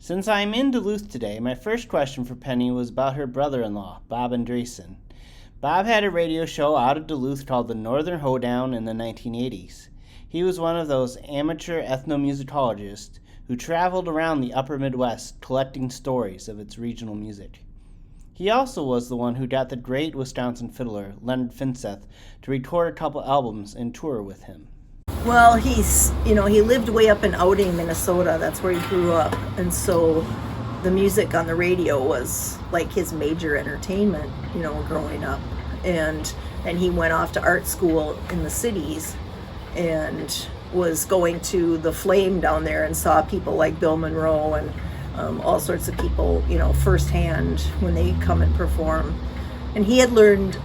Since I am in Duluth today, my first question for Penny was about her brother-in-law, Bob Andresen. Bob had a radio show out of Duluth called the Northern Hoedown in the 1980s. He was one of those amateur ethnomusicologists who traveled around the upper Midwest collecting stories of its regional music. He also was the one who got the great Wisconsin fiddler Leonard Finseth to record a couple albums and tour with him. Well, he lived way up in Outing, Minnesota. That's where he grew up. And so the music on the radio was like his major entertainment, growing up. And he went off to art school in the cities and was going to the Flame down there and saw people like Bill Monroe and all sorts of people, firsthand when they come and perform. And he had learned,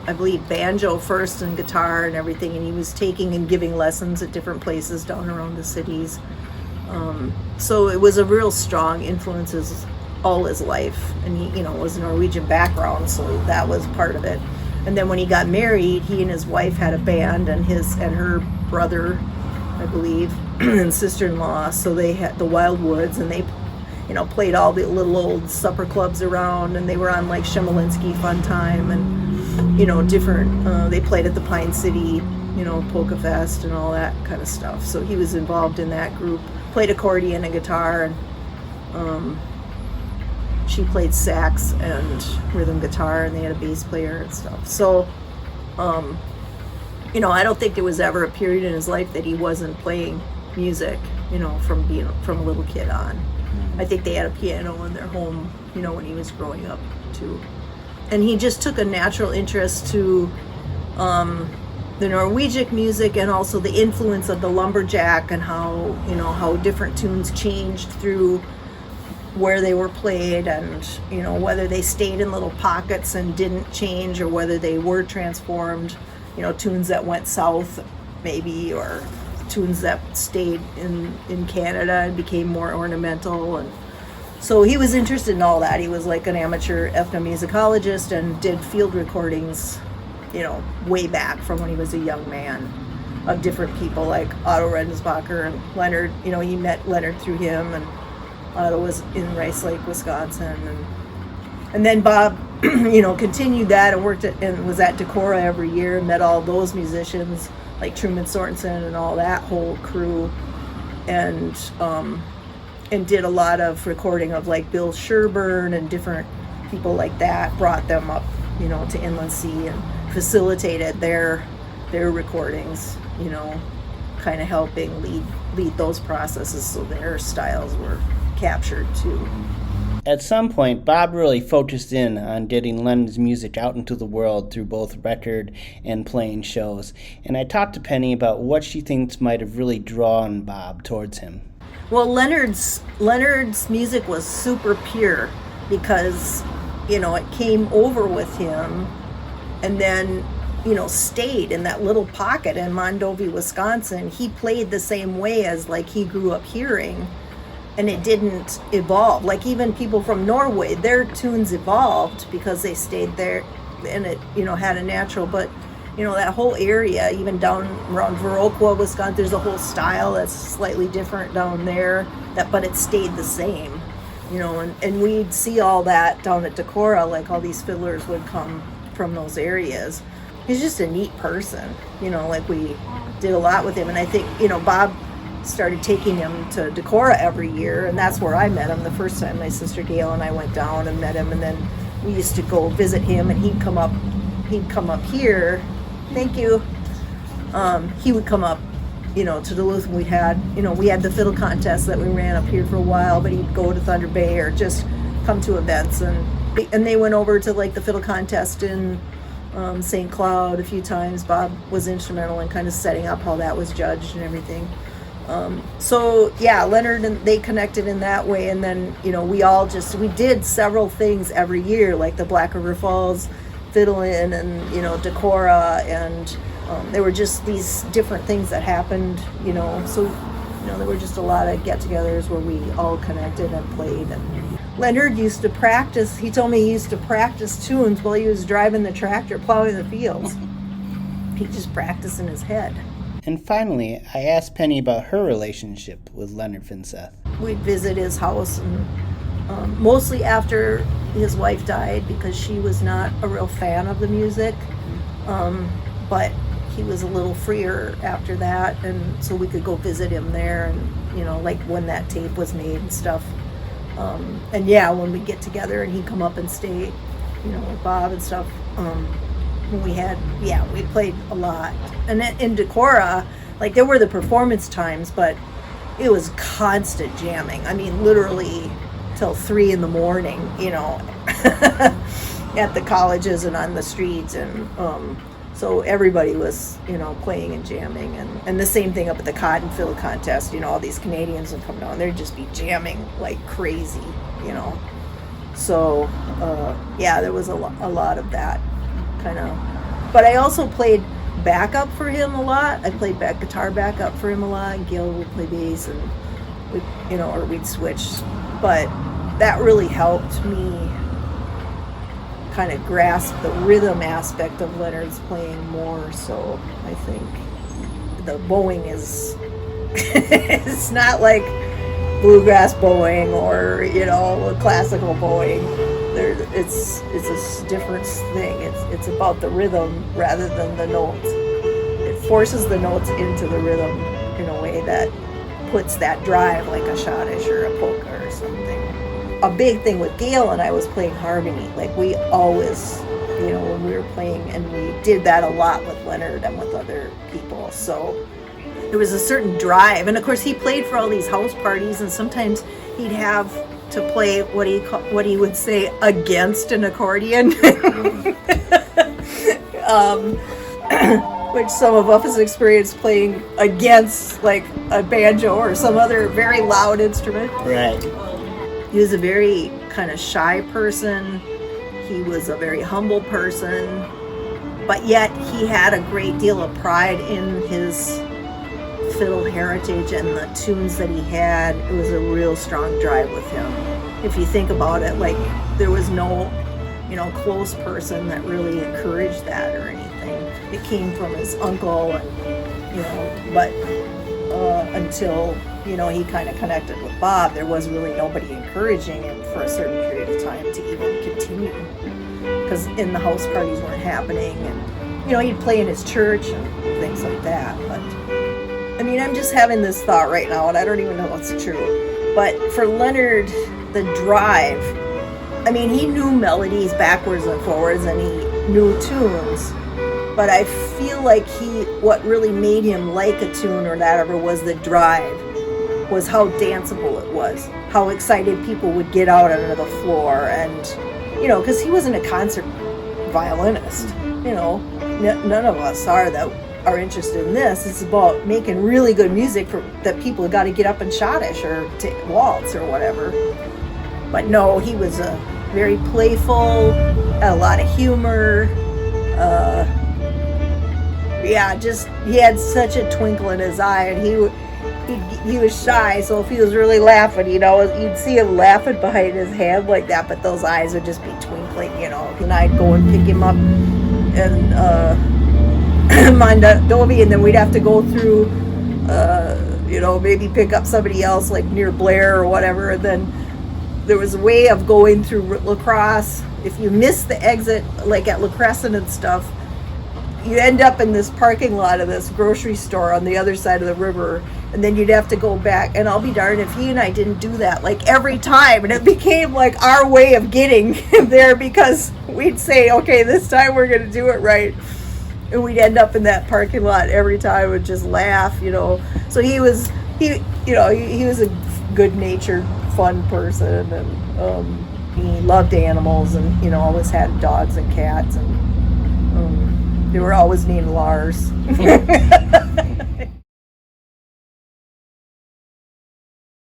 I believe, banjo first and guitar and everything, and he was taking and giving lessons at different places down around the cities. So it was a real strong influence all his life, and he, was a Norwegian background, so that was part of it. And then when he got married, he and his wife had a band, and her brother, I believe, and sister-in-law, so they had the Wildwoods, and they played all the little old supper clubs around, and they were on like Shemalinsky Fun Time and different, they played at the Pine City, Polka Fest and all that kind of stuff. So he was involved in that group, played accordion and guitar, and she played sax and rhythm guitar, and they had a bass player and stuff. So, I don't think there was ever a period in his life that he wasn't playing music, from a little kid on. I think they had a piano in their home, when he was growing up too. And he just took a natural interest to the Norwegian music and also the influence of the lumberjack and how different tunes changed through where they were played, and whether they stayed in little pockets and didn't change, or whether they were transformed, tunes that went south maybe, or tunes that stayed in Canada and became more ornamental. And so he was interested in all that. He was like an amateur ethnomusicologist and did field recordings, way back from when he was a young man, of different people like Otto Rensbacher and Leonard. He met Leonard through him, and Otto was in Rice Lake, Wisconsin. And then Bob, continued that and worked and was at Decorah every year and met all those musicians like Truman Sorensen and all that whole crew. And did a lot of recording of like Bill Sherburne and different people like that, brought them up, to Inland Sea and facilitated their recordings, kind of helping lead those processes so their styles were captured too. At some point, Bob really focused in on getting Leonard's music out into the world through both record and playing shows, and I talked to Penny about what she thinks might have really drawn Bob towards him. Well, Leonard's music was super pure because, it came over with him and then, stayed in that little pocket in Mondovi, Wisconsin. He played the same way as like he grew up hearing, and it didn't evolve. Like even people from Norway, their tunes evolved because they stayed there, and it, had a natural, but that whole area, even down around Viroqua, Wisconsin, there's a whole style that's slightly different down there, but it stayed the same, and we'd see all that down at Decorah, like all these fiddlers would come from those areas. He's just a neat person, like we did a lot with him, and I think, Bob started taking him to Decorah every year, and that's where I met him the first time. My sister Gail and I went down and met him, and then we used to go visit him, and he'd come up here. Thank you. He would come up, to Duluth, and we had the fiddle contest that we ran up here for a while, but he'd go to Thunder Bay or just come to events, and they went over to like the fiddle contest in St. Cloud a few times. Bob was instrumental in kind of setting up how that was judged and everything. So yeah, Leonard and they connected in that way, and then we did several things every year, like the Black River Falls fiddle-in and Decorah, and there were just these different things that happened, so there were just a lot of get-togethers where we all connected and played. And Leonard used to practice. He told me he used to practice tunes while he was driving the tractor plowing the fields. He just practiced in his head. And finally, I asked Penny about her relationship with Leonard Finseth. we'd visit his house, and mostly after his wife died, because she was not a real fan of the music. But he was a little freer after that, and so we could go visit him there, and like when that tape was made and stuff. And yeah, when we get together and he'd come up and stay, with Bob and stuff. We played a lot. And in Decorah, like, there were the performance times, but it was constant jamming. I mean, literally till 3 a.m, at the colleges and on the streets. And so everybody was, playing and jamming. And the same thing up at the cotton field contest. All these Canadians would come down. They'd just be jamming like crazy, So, there was a lot of that kind of. But I also played backup for him a lot. I played guitar backup for him a lot. And Gail would play bass, and we'd switch. But that really helped me kind of grasp the rhythm aspect of Leonard's playing more. So I think the bowing is it's not like bluegrass bowing or classical bowing. It's a different thing. It's about the rhythm rather than the notes. It forces the notes into the rhythm in a way that puts that drive, like a schottische or a polka or something. A big thing with Gail and I was playing harmony. Like, we always, when we were playing, and we did that a lot with Leonard and with other people. So there was a certain drive. And of course, he played for all these house parties, and sometimes he'd have to play what he would say against an accordion. Which some of us experienced playing against, like, a banjo or some other very loud instrument. Right. He was a very kind of shy person. He was a very humble person, but yet he had a great deal of pride in his fiddle heritage and the tunes that he had. It was a real strong drive with him. If you think about it, like, there was no, close person that really encouraged that or anything. It came from his uncle, and, but until he kind of connected with Bob, there was really nobody encouraging him for a certain period of time to even continue, because in the house parties weren't happening, and he'd play in his church and things like that. But I mean, I'm just having this thought right now, and I don't even know if it's true, but for Leonard, the drive, I mean, he knew melodies backwards and forwards, and he knew tunes. But I feel like what really made him like a tune or whatever was the drive, was how danceable it was, how excited people would get out onto the floor, and, because he wasn't a concert violinist, none of us are interested in this. It's about making really good music that people got to get up and schottisch or waltz or whatever. But no, he was very playful, had a lot of humor, he had such a twinkle in his eye, and he was shy, so if he was really laughing, you'd see him laughing behind his hand like that, but those eyes would just be twinkling, and I'd go and pick him up and Mondovi, and then we'd have to go through, maybe pick up somebody else, like near Blair or whatever, and then there was a way of going through La Crosse. If you missed the exit, like at La Crescent and stuff, you end up in this parking lot of this grocery store on the other side of the river, and then you'd have to go back, and I'll be darned if he and I didn't do that like every time, and it became like our way of getting there, because we'd say, okay, this time we're going to do it right, and we'd end up in that parking lot every time and just laugh, so he was a good-natured, fun person, and he loved animals, and always had dogs and cats, and they were always named Lars.